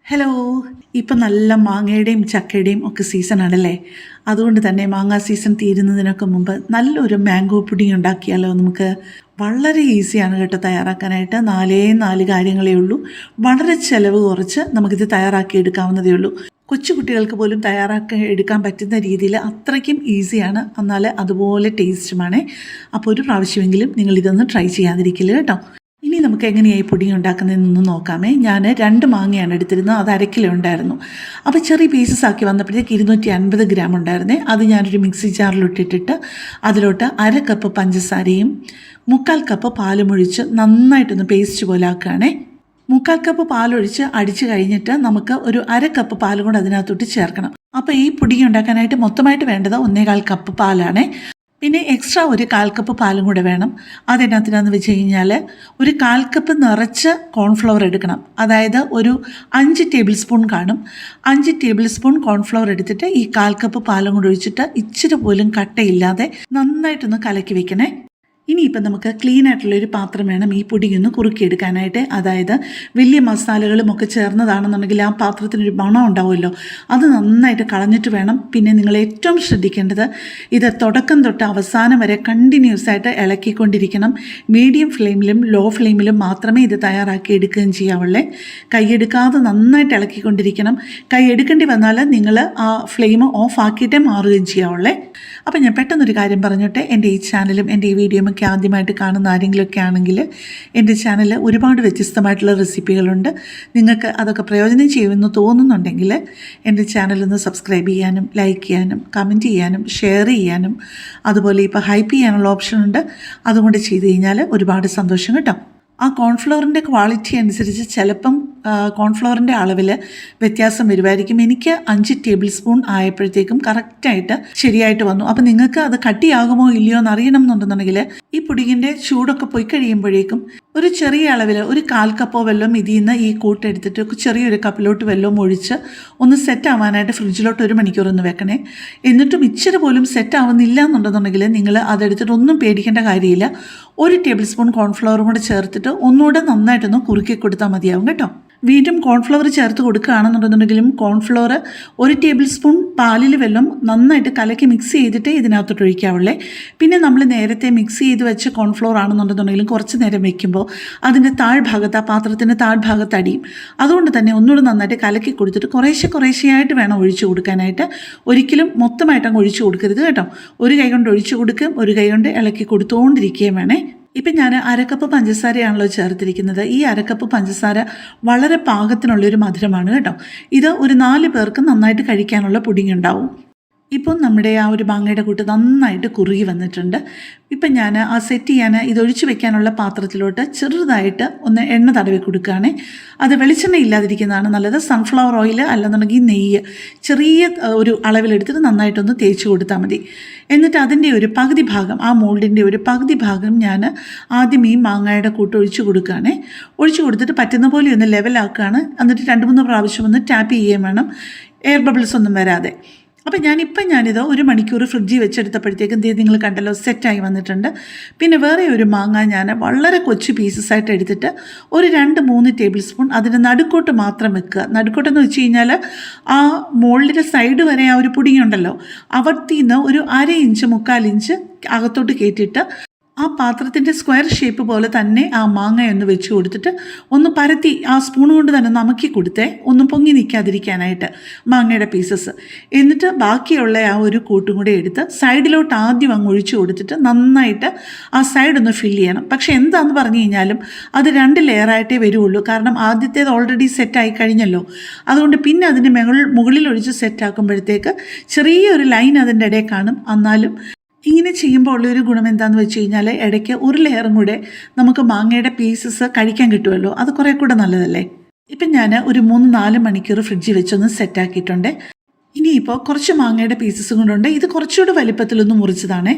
Hello. ഇപ്പം നല്ല മാങ്ങയുടെയും ചക്കയുടെയും ഒക്കെ സീസണാണല്ലേ. അതുകൊണ്ട് തന്നെ മാങ്ങാ സീസൺ തീരുന്നതിനൊക്കെ മുമ്പ് നല്ലൊരു മാംഗോ പുഡിംഗ് ഉണ്ടാക്കിയാലോ നമുക്ക്. വളരെ ഈസിയാണ് കേട്ടോ തയ്യാറാക്കാനായിട്ട്. നാല് കാര്യങ്ങളേ ഉള്ളൂ. വളരെ ചിലവ് കുറച്ച് നമുക്കിത് തയ്യാറാക്കി എടുക്കാവുന്നതേ ഉള്ളൂ. കൊച്ചു കുട്ടികൾക്ക് പോലും തയ്യാറാക്കി എടുക്കാൻ പറ്റുന്ന രീതിയിൽ അത്രയ്ക്കും ഈസിയാണ്, എന്നാൽ അതുപോലെ ടേസ്റ്റുമാണ്. അപ്പോൾ ഒരു പ്രാവശ്യമെങ്കിലും നിങ്ങളിതൊന്ന് ട്രൈ ചെയ്യാതിരിക്കില്ല കേട്ടോ. ഇനി നമുക്ക് എങ്ങനെയായി പുഡിംഗ് ഉണ്ടാക്കുന്നതെന്നൊന്ന് നോക്കാമേ. ഞാൻ 2 മാങ്ങയാണ് എടുത്തിരുന്നത്. അത് 1/2 കിലോ ഉണ്ടായിരുന്നു. അപ്പോൾ ചെറിയ പീസസ് ആക്കി വന്നപ്പോഴത്തേക്ക് 250 ഗ്രാം ഉണ്ടായിരുന്നേ. അത് ഞാനൊരു മിക്സി ജാറിലിട്ടിട്ട് അതിലോട്ട് 1/2 കപ്പ് പഞ്ചസാരയും 1/4 കപ്പ് പാലുമൊഴിച്ച് നന്നായിട്ടൊന്ന് പേസ്റ്റ് പോലെ ആക്കുകയാണേ. 1/4 കപ്പ് പാലൊഴിച്ച് അടിച്ച് കഴിഞ്ഞിട്ട് നമുക്ക് ഒരു 1/2 കപ്പ് പാലും കൂടെ അതിനകത്തോട്ട് ചേർക്കണം. അപ്പോൾ ഈ പുഡിംഗ് ഉണ്ടാക്കാനായിട്ട് മൊത്തമായിട്ട് വേണ്ടത് 1/4 കപ്പ് പാലാണേ. പിന്നെ എക്സ്ട്രാ ഒരു 1/4 കപ്പ് പാലും കൂടെ വേണം. അതെന്നാത്തിനാന്ന് വെച്ച് കഴിഞ്ഞാൽ ഒരു 1/4 കപ്പ് നിറച്ച് കോൺഫ്ലവർ എടുക്കണം. അതായത് ഒരു 5 ടേബിൾ സ്പൂൺ കാണും. 5 ടേബിൾ സ്പൂൺ കോൺഫ്ലവർ എടുത്തിട്ട് ഈ 1/4 കപ്പ് പാലും കൂടെ ഒഴിച്ചിട്ട് ഇച്ചിരി പോലും കട്ടയില്ലാതെ നന്നായിട്ടൊന്ന് കലക്കി വെക്കണേ. ഇനിയിപ്പം നമുക്ക് ക്ലീൻ ആയിട്ടുള്ളൊരു പാത്രം വേണം ഈ പുഡിംഗ് ഒന്ന് കുറുക്കിയെടുക്കാനായിട്ട്. അതായത് വലിയ മസാലകളും ഒക്കെ ചേർന്നതാണെന്നുണ്ടെങ്കിൽ ആ പാത്രത്തിനൊരു മണം ഉണ്ടാവുമല്ലോ, അത് നന്നായിട്ട് കളഞ്ഞിട്ട് വേണം. പിന്നെ നിങ്ങൾ ഏറ്റവും ശ്രദ്ധിക്കേണ്ടത്, ഇത് തുടക്കം തൊട്ട് അവസാനം വരെ കണ്ടിന്യൂസ് ആയിട്ട് ഇളക്കിക്കൊണ്ടിരിക്കണം. മീഡിയം ഫ്ലെയിമിലും ലോ ഫ്ലെയിമിലും മാത്രമേ ഇത് തയ്യാറാക്കി എടുക്കുകയും ചെയ്യാവുള്ളേ. കൈയെടുക്കാതെ നന്നായിട്ട് ഇളക്കിക്കൊണ്ടിരിക്കണം. കൈ എടുക്കേണ്ടി വന്നാൽ നിങ്ങൾ ആ ഫ്ലെയിം ഓഫ് ആക്കിയിട്ടേ മാറുകയും ചെയ്യാവുള്ളേ. അപ്പം ഞാൻ പെട്ടെന്നൊരു കാര്യം പറഞ്ഞോട്ടെ. എൻ്റെ ഈ ചാനലും എൻ്റെ ഈ വീഡിയോയും ഒക്കെ ആദ്യമായിട്ട് കാണുന്ന ആരെങ്കിലുമൊക്കെ ആണെങ്കിൽ എൻ്റെ ചാനലിൽ ഒരുപാട് വ്യത്യസ്തമായിട്ടുള്ള റെസിപ്പികളുണ്ട്. നിങ്ങൾക്ക് അതൊക്കെ പ്രയോജനം ചെയ്യുമെന്ന് തോന്നുന്നുണ്ടെങ്കിൽ എൻ്റെ ചാനലൊന്ന് സബ്സ്ക്രൈബ് ചെയ്യാനും ലൈക്ക് ചെയ്യാനും കമൻറ്റ് ചെയ്യാനും ഷെയർ ചെയ്യാനും അതുപോലെ ഇപ്പോൾ ഹൈപ്പ് ചെയ്യാനുള്ള ഓപ്ഷനുണ്ട്. അതുകൊണ്ട് ചെയ്ത് കഴിഞ്ഞാൽ ഒരുപാട് സന്തോഷം കേട്ടോ. ആ കോൺഫ്ലവറിൻ്റെ ക്വാളിറ്റി അനുസരിച്ച് ചിലപ്പം കോൺഫ്ലവറിൻ്റെ അളവിൽ വ്യത്യാസം വരുമായിരിക്കും. എനിക്ക് 5 ടേബിൾ സ്പൂൺ ആയപ്പോഴത്തേക്കും കറക്റ്റായിട്ട് ശരിയായിട്ട് വന്നു. അപ്പം നിങ്ങൾക്ക് അത് കട്ടിയാകുമോ ഇല്ലയോ എന്ന് അറിയണം എന്നുണ്ടെന്നുണ്ടെങ്കിൽ ഈ പുഡിങ്ങിൻ്റെ ചൂടൊക്കെ പോയി കഴിയുമ്പോഴേക്കും ഒരു ചെറിയ അളവിൽ ഒരു 1/4 കപ്പോ വെള്ളം ഇതിൽ നിന്ന് ഈ കൂട്ടെടുത്തിട്ട് ചെറിയൊരു കപ്പിലോട്ട് വെള്ളം ഒഴിച്ച് ഒന്ന് സെറ്റ് ആവാനായിട്ട് ഫ്രിഡ്ജിലോട്ട് 1 മണിക്കൂർ ഒന്ന് വെക്കണേ. എന്നിട്ടും ഇച്ചിരി പോലും സെറ്റ് ആവുന്നില്ല എന്നുണ്ടെന്നുണ്ടെങ്കിൽ നിങ്ങൾ അതെടുത്തിട്ട് ഒന്നും പേടിക്കേണ്ട കാര്യമില്ല. 1 ടേബിൾ സ്പൂൺ കോൺഫ്ലവറും കൂടെ ചേർത്തിട്ട് ഒന്നുകൂടെ നന്നായിട്ടൊന്ന് കുറുക്കി കൊടുത്താൽ മതിയാവും കേട്ടോ. വീണ്ടും കോൺഫ്ലവർ ചേർത്ത് കൊടുക്കുകയാണെന്നുണ്ടെന്നുണ്ടെങ്കിലും കോൺഫ്ലവർ 1 ടേബിൾ സ്പൂൺ പാലിൽ വെള്ളം നന്നായിട്ട് കലക്കി മിക്സ് ചെയ്തിട്ട് ഇതിനകത്തോട്ട് ഒഴിക്കാവുള്ളേ. പിന്നെ നമ്മൾ നേരത്തെ മിക്സ് ചെയ്ത് വെച്ച കോൺഫ്ലവർ ആണെന്നുണ്ടെന്നുണ്ടെങ്കിലും കുറച്ച് നേരം വെക്കുമ്പോൾ അതിൻ്റെ താഴ്ഭാഗത്ത്, ആ പാത്രത്തിൻ്റെ താഴ്ഭാഗത്ത് അടിയും. അതുകൊണ്ട് തന്നെ ഒന്നുകൂടെ നന്നായിട്ട് കലക്കി കൊടുത്തിട്ട് കുറേശ്ശെയായിട്ട് വേണം ഒഴിച്ചു കൊടുക്കാനായിട്ട്. ഒരിക്കലും മൊത്തമായിട്ട് അങ്ങ് ഒഴിച്ചു കൊടുക്കരുത് കേട്ടോ. ഒരു കൈ കൊണ്ട് ഒഴിച്ചു കൊടുക്കുകയും ഒരു കൈ കൊണ്ട് ഇളക്കി കൊടുത്തുകൊണ്ടിരിക്കുകയും വേണേ. ഇപ്പം ഞാൻ 1/2 കപ്പ് പഞ്ചസാരയാണല്ലോ ചേർത്തിരിക്കുന്നത്. ഈ 1/2 കപ്പ് പഞ്ചസാര വളരെ പാകത്തിനുള്ളൊരു മധുരമാണ് കേട്ടോ. ഇത് ഒരു 4 പേർക്ക് നന്നായിട്ട് കഴിക്കാനുള്ള പുഡിംഗ് ഉണ്ടാവും. ഇപ്പം നമ്മുടെ ആ ഒരു മാങ്ങയുടെ കൂട്ട് നന്നായിട്ട് കുറുകി വന്നിട്ടുണ്ട്. ഇപ്പം ഞാൻ ആ സെറ്റ് ചെയ്യാൻ ഇതൊഴിച്ച് വെക്കാനുള്ള പാത്രത്തിലോട്ട് ചെറുതായിട്ട് ഒന്ന് എണ്ണ തടവി കൊടുക്കുകയാണേ. അത് വെളിച്ചെണ്ണ ഇല്ലാതിരിക്കുന്നതാണ് നല്ലത്. സൺഫ്ലവർ ഓയിൽ അല്ലെന്നുണ്ടെങ്കിൽ നെയ്യ് ചെറിയ ഒരു അളവിലെടുത്തിട്ട് നന്നായിട്ടൊന്ന് തേച്ച് കൊടുത്താൽ മതി. എന്നിട്ട് അതിൻ്റെ ഒരു പകുതി ഭാഗം, ആ മോൾഡിൻ്റെ ഒരു പകുതി ഭാഗം ഞാൻ ആദ്യം ഈ മാങ്ങയുടെ കൂട്ട് ഒഴിച്ച് കൊടുക്കുകയാണേ. ഒഴിച്ച് കൊടുത്തിട്ട് പറ്റുന്ന പോലെ ഒന്ന് ലെവലാക്കുകയാണ്. എന്നിട്ട് 2-3 പ്രാവശ്യം ഒന്ന് ടാപ്പ് ചെയ്യുകയും വേണം, എയർ ബബിൾസ് ഒന്നും വരാതെ. അപ്പം ഞാനിത് 1 മണിക്കൂർ ഫ്രിഡ്ജിൽ വെച്ചെടുത്തപ്പോഴത്തേക്കും നിങ്ങൾ കണ്ടല്ലോ സെറ്റായി വന്നിട്ടുണ്ട്. പിന്നെ വേറെ ഒരു മാങ്ങ ഞാൻ വളരെ കൊച്ചു പീസസായിട്ട് എടുത്തിട്ട് ഒരു 2-3 ടേബിൾ സ്പൂൺ അതിൻ്റെ നടുക്കോട്ട് മാത്രം വെക്കുക. നടുക്കോട്ടെന്ന് വെച്ച് കഴിഞ്ഞാൽ ആ മോൾഡിൻ്റെ സൈഡ് വരെ ആ ഒരു പുഡിംഗ് ഉണ്ടല്ലോ, അവിടത്തിൽ നിന്ന് ഒരു 1/2 ഇഞ്ച് 1/4 ഇഞ്ച് അകത്തോട്ട് കയറ്റിയിട്ട് ആ പാത്രത്തിൻ്റെ സ്ക്വയർ ഷേപ്പ് പോലെ തന്നെ ആ മാങ്ങയൊന്ന് വെച്ച് കൊടുത്തിട്ട് ഒന്ന് പരത്തി ആ സ്പൂൺ കൊണ്ട് തന്നെ നമക്കി കൊടുത്തേ, ഒന്നും പൊങ്ങി നിൽക്കാതിരിക്കാനായിട്ട് മാങ്ങയുടെ പീസസ്. എന്നിട്ട് ബാക്കിയുള്ള ആ ഒരു കൂട്ടും കൂടെ എടുത്ത് സൈഡിലോട്ട് ആദ്യം അങ്ങ് ഒഴിച്ചു കൊടുത്തിട്ട് നന്നായിട്ട് ആ സൈഡൊന്ന് ഫില്ല് ചെയ്യണം. പക്ഷേ എന്താണെന്ന് പറഞ്ഞു കഴിഞ്ഞാലും അത് 2 ലെയറായിട്ടേ വരുള്ളൂ. കാരണം ആദ്യത്തേത് ഓൾറെഡി സെറ്റായി കഴിഞ്ഞല്ലോ. അതുകൊണ്ട് പിന്നെ അതിൻ്റെ മുകളിൽ ഒഴിച്ച് സെറ്റാക്കുമ്പോഴത്തേക്ക് ചെറിയൊരു ലൈൻ അതിൻ്റെ ഇടയിൽ കാണും. എന്നാലും ഇങ്ങനെ ചെയ്യുമ്പോൾ ഉള്ളൊരു ഗുണം എന്താണെന്ന് വെച്ച് കഴിഞ്ഞാൽ ഇടയ്ക്ക് ഒരു ലെയറും കൂടെ നമുക്ക് മാങ്ങയുടെ പീസസ് കഴിക്കാൻ കിട്ടുമല്ലോ, അത് കുറേ കൂടെ നല്ലതല്ലേ. ഇപ്പം ഞാൻ ഒരു 3-4 മണിക്കൂർ ഫ്രിഡ്ജിൽ വെച്ചൊന്ന് സെറ്റാക്കിയിട്ടുണ്ട്. ഇനിയിപ്പോൾ കുറച്ച് മാങ്ങയുടെ പീസസും കൊണ്ടുണ്ട്. ഇത് കുറച്ചുകൂടെ വലിപ്പത്തിലൊന്ന് മുറിച്ചതാണ്.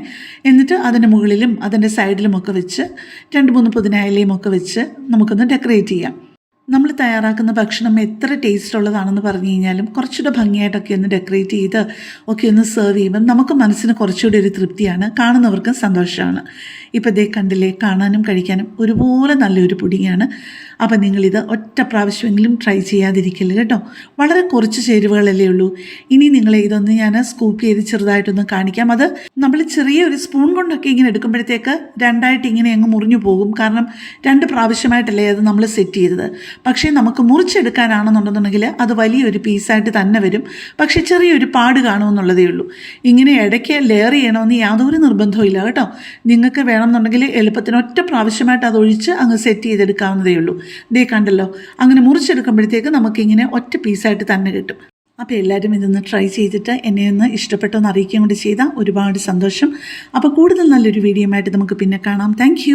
എന്നിട്ട് അതിൻ്റെ മുകളിലും അതിൻ്റെ സൈഡിലുമൊക്കെ വെച്ച് 2-3 പുതിന ഇലയും ഒക്കെ വെച്ച് നമുക്കൊന്ന് ഡെക്കറേറ്റ് ചെയ്യാം. നമ്മൾ തയ്യാറാക്കുന്ന ഭക്ഷണം എത്ര ടേസ്റ്റ് ഉള്ളതാണെന്ന് പറഞ്ഞു കഴിഞ്ഞാലും കുറച്ചുകൂടെ ഭംഗിയായിട്ടൊക്കെ ഒന്ന് ഡെക്കറേറ്റ് ചെയ്ത് ഒക്കെ ഒന്ന് സെർവ് ചെയ്യുമ്പം നമുക്ക് മനസ്സിന് കുറച്ചുകൂടി ഒരു തൃപ്തിയാണ്, കാണുന്നവർക്കും സന്തോഷമാണ്. ഇപ്പോൾ ദേ കണ്ടില്ലേ, കാണാനും കഴിക്കാനും ഒരുപോലെ നല്ലൊരു പുഡിങ്ങാണ്. അപ്പോൾ നിങ്ങളിത് ഒറ്റ പ്രാവശ്യമെങ്കിലും ട്രൈ ചെയ്യാതിരിക്കില്ല കേട്ടോ. വളരെ കുറച്ച് ചേരുവകളല്ലേ ഉള്ളൂ. ഇനി നിങ്ങളെ ഇതൊന്ന് ഞാൻ സ്കൂപ്പ് ചെയ്ത് ചെറുതായിട്ടൊന്ന് കാണിക്കാം. അത് നമ്മൾ ചെറിയൊരു സ്പൂൺ കൊണ്ടൊക്കെ ഇങ്ങനെ എടുക്കുമ്പോഴത്തേക്ക് രണ്ടായിട്ട് ഇങ്ങനെ അങ്ങ് മുറിഞ്ഞു പോകും. കാരണം 2 പ്രാവശ്യമായിട്ടല്ലേ അത് നമ്മൾ സെറ്റ് ചെയ്തത്. പക്ഷേ നമുക്ക് മുറിച്ചെടുക്കാനാണെന്നുണ്ടെന്നുണ്ടെങ്കിൽ അത് വലിയൊരു പീസായിട്ട് തന്നെ വരും. പക്ഷേ ചെറിയൊരു പാട് കാണുമെന്നുള്ളതേ ഉള്ളൂ. ഇങ്ങനെ ഇടയ്ക്ക് ലെയർ ചെയ്യണമെന്ന് യാതൊരു നിർബന്ധവും ഇല്ല കേട്ടോ. നിങ്ങൾക്ക് വേണമെന്നുണ്ടെങ്കിൽ എളുപ്പത്തിന് ഒറ്റ പ്രാവശ്യമായിട്ട് അതൊഴിച്ച് അങ്ങ് സെറ്റ് ചെയ്തെടുക്കാവുന്നതേ ഉള്ളൂ. ദേ കണ്ടല്ലോ, അങ്ങനെ മുറിച്ചെടുക്കുമ്പോഴത്തേക്ക് നമുക്കിങ്ങനെ ഒറ്റ പീസായിട്ട് തന്നെ കിട്ടും. അപ്പോൾ എല്ലാവരും ഇതൊന്ന് ട്രൈ ചെയ്തിട്ട് എന്നെ ഒന്ന് ഇഷ്ടപ്പെട്ടൊന്ന് അറിയിക്കുകയും കൂടി ചെയ്താൽ ഒരുപാട് സന്തോഷം. അപ്പോൾ കൂടുതൽ നല്ലൊരു വീഡിയോ ആയിട്ട് നമുക്ക് പിന്നെ കാണാം. താങ്ക്